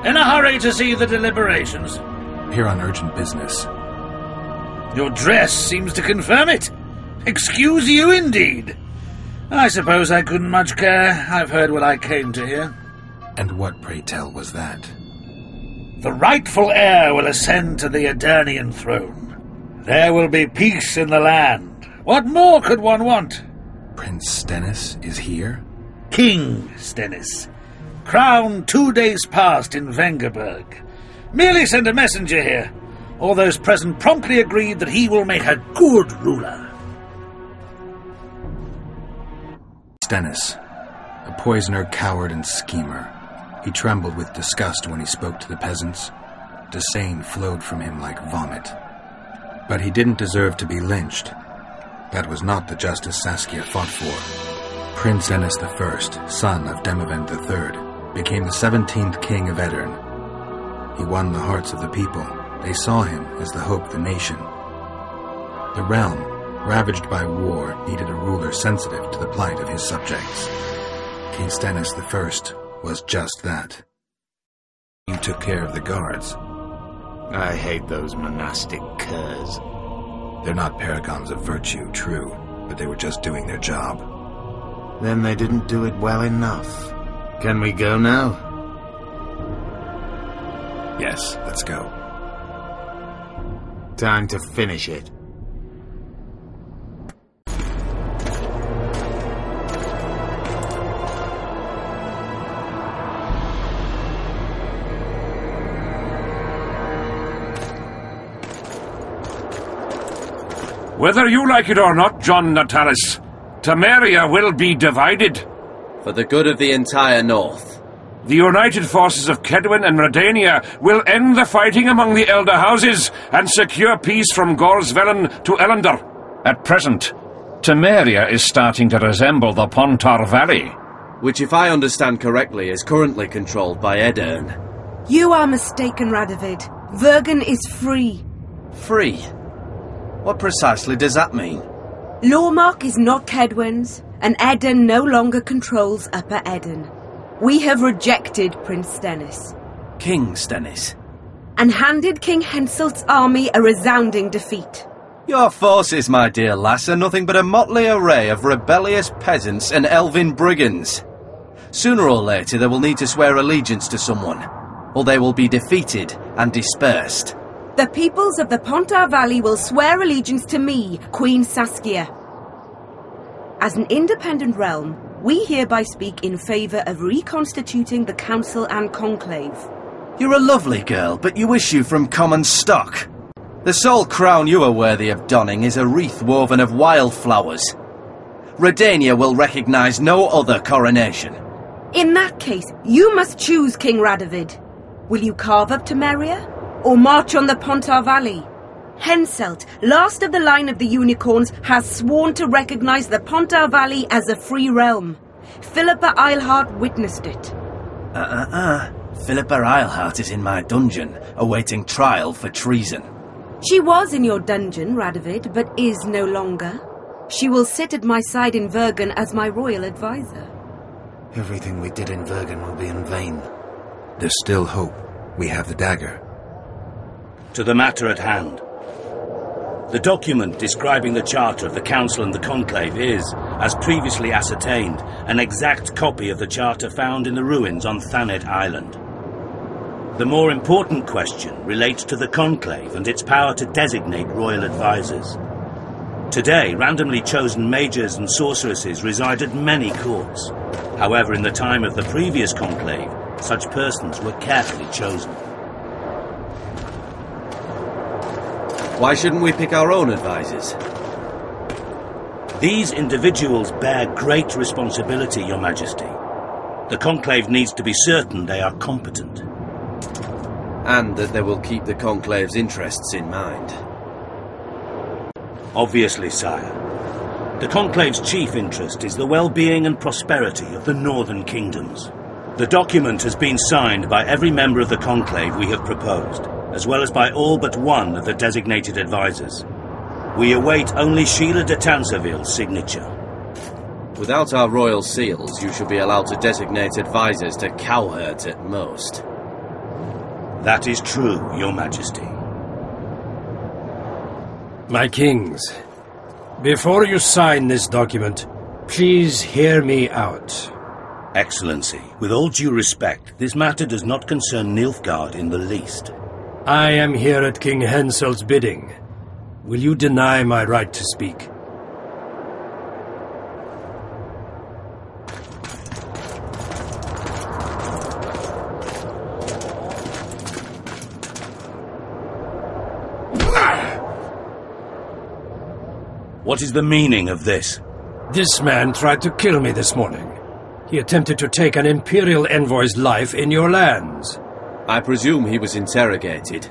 In a hurry to see the deliberations? Here on urgent business. Your dress seems to confirm it. Excuse you indeed. I suppose I couldn't much care. I've heard what I came to hear. And what, pray tell, was that? The rightful heir will ascend to the Edirnian throne. There will be peace in the land. What more could one want? Prince Stennis is here? King Stennis. Crowned 2 days past in Vengerberg. Merely sent a messenger here. All those present promptly agreed that he will make a good ruler. Stennis, a poisoner, coward, and schemer. He trembled with disgust when he spoke to the peasants. Disdain flowed from him like vomit. But he didn't deserve to be lynched. That was not the justice Saskia fought for. Prince Stennis I, son of Demavend III, became the 17th king of Edirn. He won the hearts of the people. They saw him as the hope of the nation. The realm, ravaged by war, needed a ruler sensitive to the plight of his subjects. King Stennis I was just that. You took care of the guards. I hate those monastic curs. They're not paragons of virtue, true, but they were just doing their job. Then they didn't do it well enough. Can we go now? Yes, let's go. Time to finish it. Whether you like it or not, John Natalis, Temeria will be divided. For the good of the entire North. The united forces of Kedwen and Redania will end the fighting among the elder houses and secure peace from Gorsvelen to Ellender. At present, Temeria is starting to resemble the Pontar Valley. Which, if I understand correctly, is currently controlled by Edirn. You are mistaken, Radovid. Vergen is free. Free? What precisely does that mean? Lormark is not Kedwen's, and Edirn no longer controls Upper Edirn. We have rejected Prince Stennis. King Stennis? And handed King Henselt's army a resounding defeat. Your forces, my dear lass, are nothing but a motley array of rebellious peasants and elven brigands. Sooner or later they will need to swear allegiance to someone, or they will be defeated and dispersed. The peoples of the Pontar Valley will swear allegiance to me, Queen Saskia. As an independent realm, we hereby speak in favour of reconstituting the Council and Conclave. You're a lovely girl, but you issue from common stock. The sole crown you are worthy of donning is a wreath woven of wildflowers. Redania will recognise no other coronation. In that case, you must choose, King Radovid. Will you carve up Temeria, or march on the Pontar Valley? Henselt, last of the line of the unicorns, has sworn to recognise the Pontar Valley as a free realm. Philippa Eilhart witnessed it. Philippa Eilhart is in my dungeon, awaiting trial for treason. She was in your dungeon, Radovid, but is no longer. She will sit at my side in Vergen as my royal advisor. Everything we did in Vergen will be in vain. There's still hope. We have the dagger. To the matter at hand. The document describing the charter of the Council and the Conclave is, as previously ascertained, an exact copy of the charter found in the ruins on Thanet Island. The more important question relates to the Conclave and its power to designate royal advisors. Today, randomly chosen mages and sorceresses reside at many courts. However, in the time of the previous Conclave, such persons were carefully chosen. Why shouldn't we pick our own advisors? These individuals bear great responsibility, Your Majesty. The Conclave needs to be certain they are competent. And that they will keep the Conclave's interests in mind. Obviously, sire. The Conclave's chief interest is the well-being and prosperity of the northern kingdoms. The document has been signed by every member of the Conclave we have proposed, as well as by all but one of the designated advisors. We await only Sile de Tansarville's signature. Without our royal seals, you should be allowed to designate advisors to cowherds at most. That is true, Your Majesty. My kings, before you sign this document, please hear me out. Excellency, with all due respect, this matter does not concern Nilfgaard in the least. I am here at King Henselt's bidding. Will you deny my right to speak? What is the meaning of this? This man tried to kill me this morning. He attempted to take an Imperial envoy's life in your lands. I presume he was interrogated.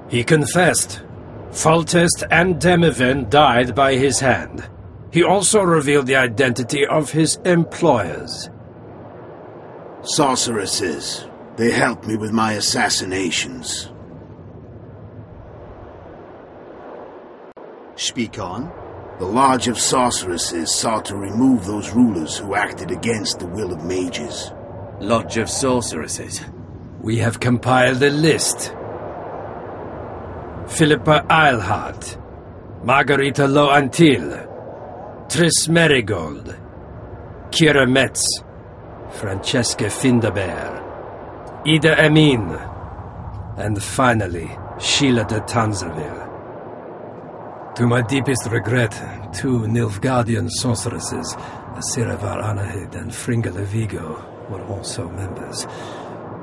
He confessed. Foltest and Demiven died by his hand. He also revealed the identity of his employers. Sorceresses. They helped me with my assassinations. Speak on. The Lodge of Sorceresses sought to remove those rulers who acted against the will of mages. Lodge of Sorceresses? We have compiled a list. Philippa Eilhart, Margarita Loantil, Triss Merigold, Kira Metz, Francesca Findaber, Ida Emin, and finally, Sile de Tansarville. To my deepest regret, 2 Nilfgaardian sorceresses, Asiravar Anahid and Fringa Levigo, were also members.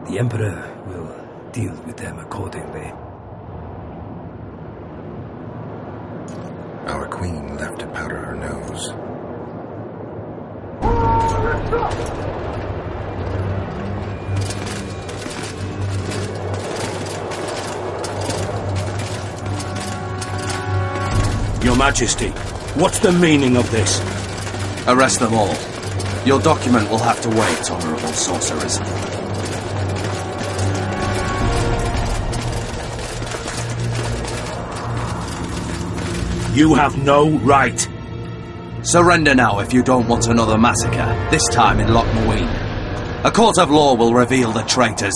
The Emperor will deal with them accordingly. Our queen left to powder her nose. Your Majesty, what's the meaning of this? Arrest them all. Your document will have to wait, honorable sorcerers. You have no right. Surrender now if you don't want another massacre, this time in Lochmarine. A court of law will reveal the traitors.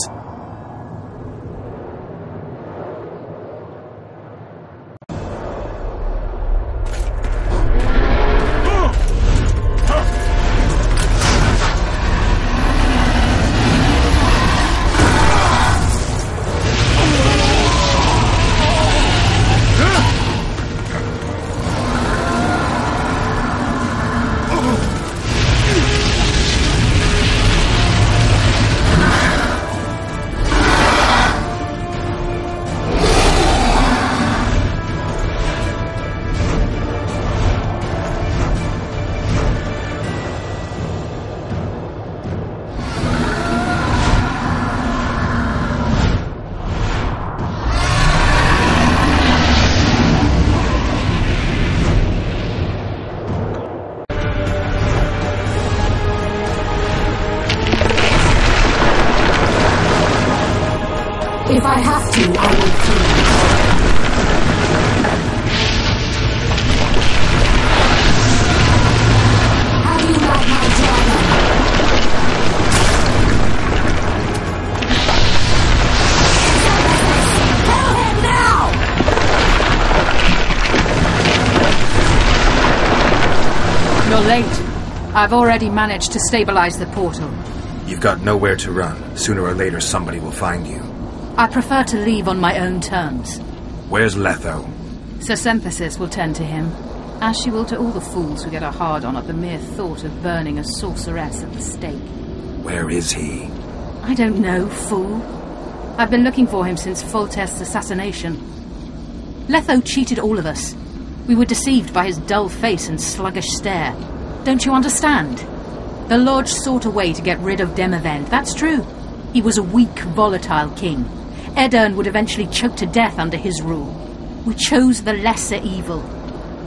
If I have to, I will kill you. How do you like my dragon? Kill him now! You're late. I've already managed to stabilize the portal. You've got nowhere to run. Sooner or later somebody will find you. I prefer to leave on my own terms. Where's Letho? Sir Sympathis will tend to him, as she will to all the fools who get a hard-on at the mere thought of burning a sorceress at the stake. Where is he? I don't know, fool. I've been looking for him since Foltest's assassination. Letho cheated all of us. We were deceived by his dull face and sluggish stare. Don't you understand? The Lodge sought a way to get rid of Demavend, that's true. He was a weak, volatile king. Edirn would eventually choke to death under his rule. We chose the lesser evil.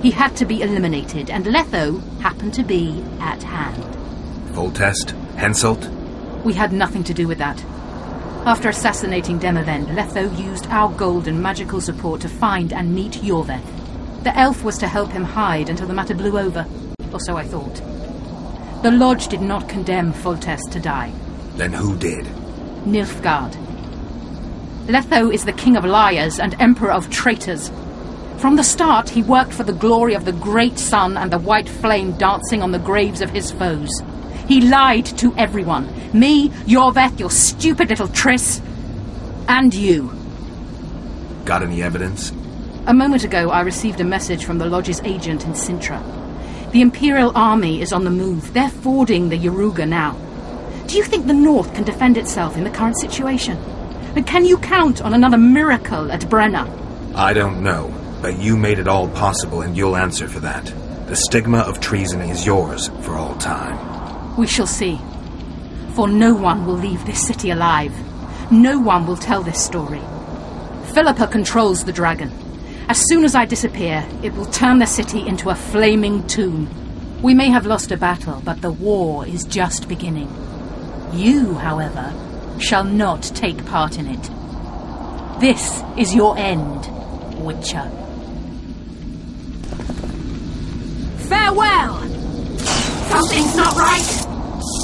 He had to be eliminated, and Letho happened to be at hand. Foltest? Henselt? We had nothing to do with that. After assassinating Demavend, Letho used our gold and magical support to find and meet Iorveth. The elf was to help him hide until the matter blew over, or so I thought. The Lodge did not condemn Foltest to die. Then who did? Nilfgaard. Letho is the king of liars and emperor of traitors. From the start, he worked for the glory of the great sun and the white flame dancing on the graves of his foes. He lied to everyone. Me, Iorveth, your stupid little Triss, and you. Got any evidence? A moment ago, I received a message from the Lodge's agent in Sintra. The Imperial Army is on the move. They're fording the Yaruga now. Do you think the North can defend itself in the current situation? And can you count on another miracle at Brenna? I don't know, but you made it all possible and you'll answer for that. The stigma of treason is yours for all time. We shall see. For no one will leave this city alive. No one will tell this story. Philippa controls the dragon. As soon as I disappear, it will turn the city into a flaming tomb. We may have lost a battle, but the war is just beginning. You, however, shall not take part in it. This is your end, Witcher. Farewell! Something's not right.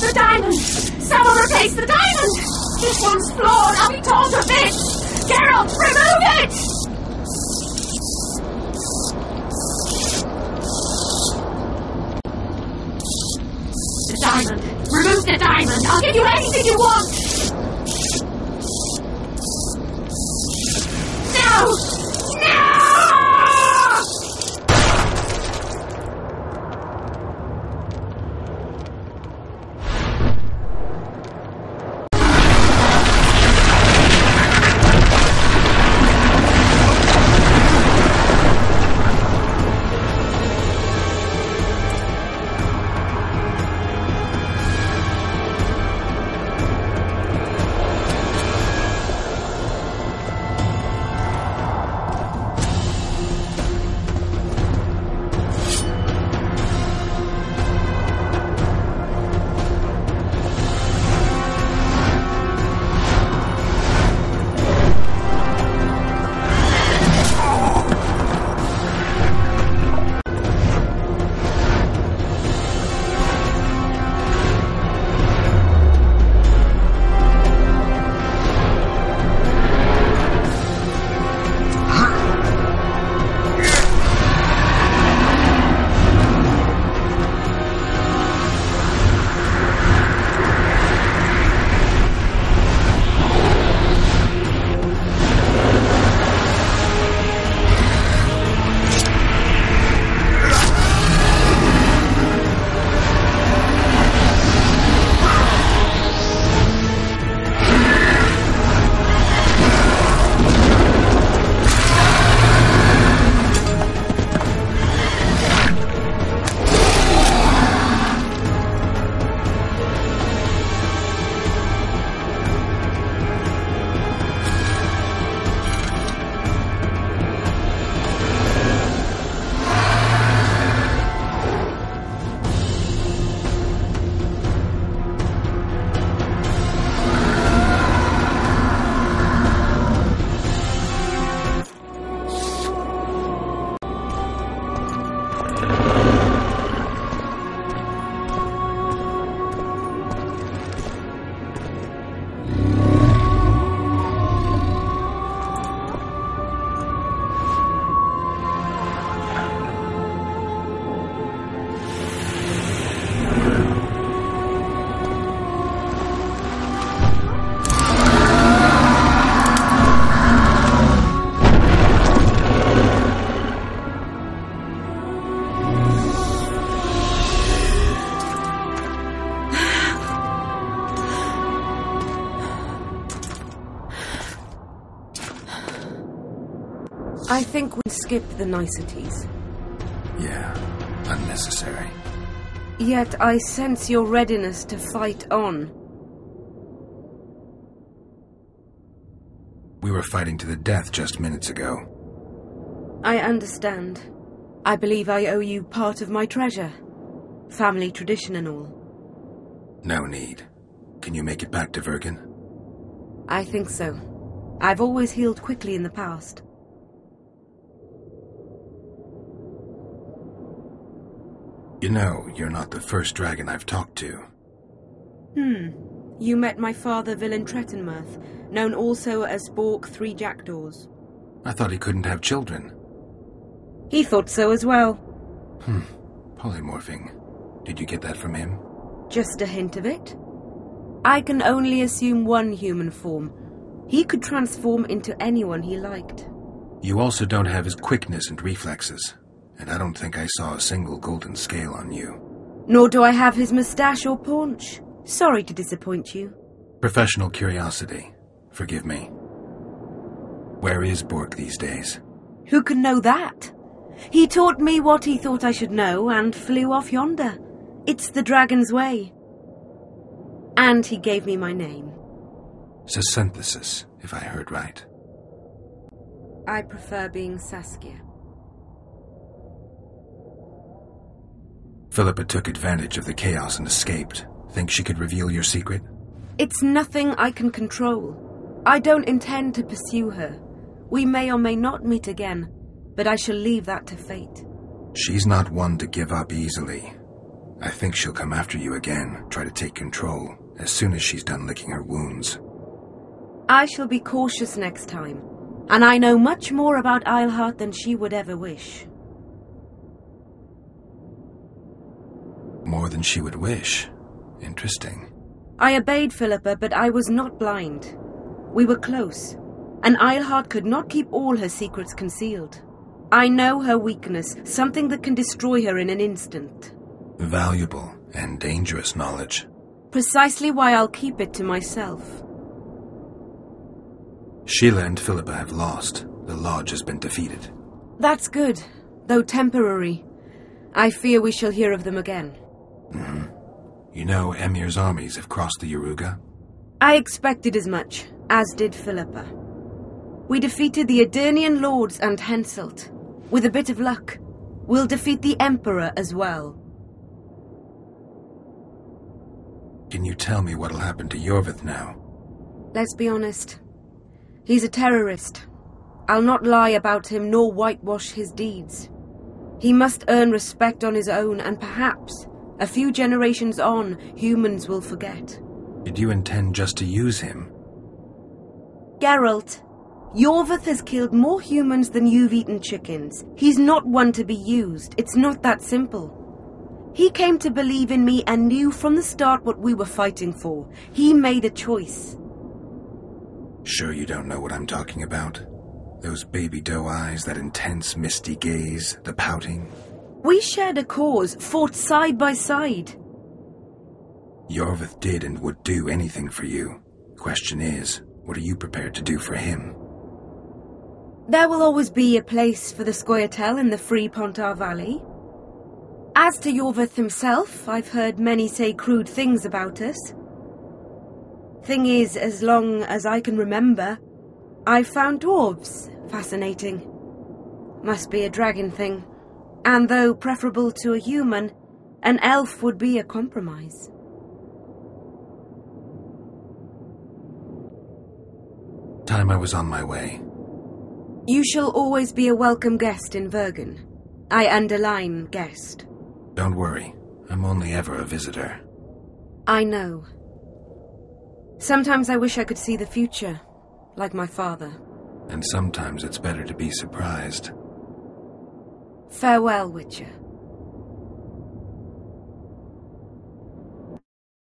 The diamond! Someone replace the diamond! This one's flawed. I'll be torn to bits! Geralt, remove it! The diamond. Remove the diamond. I'll give you anything you want. No! No! I think we skip the niceties. Yeah, unnecessary. Yet I sense your readiness to fight on. We were fighting to the death just minutes ago. I understand. I believe I owe you part of my treasure. Family tradition and all. No need. Can you make it back to Vergen? I think so. I've always healed quickly in the past. You know, you're not the first dragon I've talked to. You met my father, Villain Trettenmirth, known also as Bork Three Jackdaws. I thought he couldn't have children. He thought so as well. Polymorphing. Did you get that from him? Just a hint of it. I can only assume one human form. He could transform into anyone he liked. You also don't have his quickness and reflexes, and I don't think I saw a single golden scale on you. Nor do I have his moustache or paunch. Sorry to disappoint you. Professional curiosity. Forgive me. Where is Bork these days? Who can know that? He taught me what he thought I should know and flew off yonder. It's the dragon's way. And he gave me my name. Synthesis, if I heard right. I prefer being Saskia. Philippa took advantage of the chaos and escaped. Think she could reveal your secret? It's nothing I can control. I don't intend to pursue her. We may or may not meet again, but I shall leave that to fate. She's not one to give up easily. I think she'll come after you again, try to take control, as soon as she's done licking her wounds. I shall be cautious next time, and I know much more about Iorveth than she would ever wish. More than she would wish? Interesting. I obeyed Philippa, but I was not blind. We were close, and Iorveth could not keep all her secrets concealed. I know her weakness, something that can destroy her in an instant. Valuable and dangerous knowledge. Precisely why I'll keep it to myself. Sheila and Philippa have lost. The Lodge has been defeated. That's good, though temporary. I fear we shall hear of them again. You know Emir's armies have crossed the Yaruga? I expected as much, as did Philippa. We defeated the Adernian lords and Henselt. With a bit of luck, we'll defeat the Emperor as well. Can you tell me what'll happen to Iorveth now? Let's be honest. He's a terrorist. I'll not lie about him nor whitewash his deeds. He must earn respect on his own, and perhaps, a few generations on, humans will forget. Did you intend just to use him? Geralt, Iorveth has killed more humans than you've eaten chickens. He's not one to be used. It's not that simple. He came to believe in me and knew from the start what we were fighting for. He made a choice. Sure you don't know what I'm talking about? Those baby doe eyes, that intense misty gaze, the pouting. We shared a cause, fought side by side. Iorveth did and would do anything for you. Question is, what are you prepared to do for him? There will always be a place for the Scoia'tael in the free Pontar Valley. As to Iorveth himself, I've heard many say crude things about us. Thing is, as long as I can remember, I've found dwarves fascinating. Must be a dragon thing. And though preferable to a human, an elf would be a compromise. Time I was on my way. You shall always be a welcome guest in Vergen. I underline guest. Don't worry, I'm only ever a visitor. I know. Sometimes I wish I could see the future, like my father. And sometimes it's better to be surprised. Farewell, Witcher.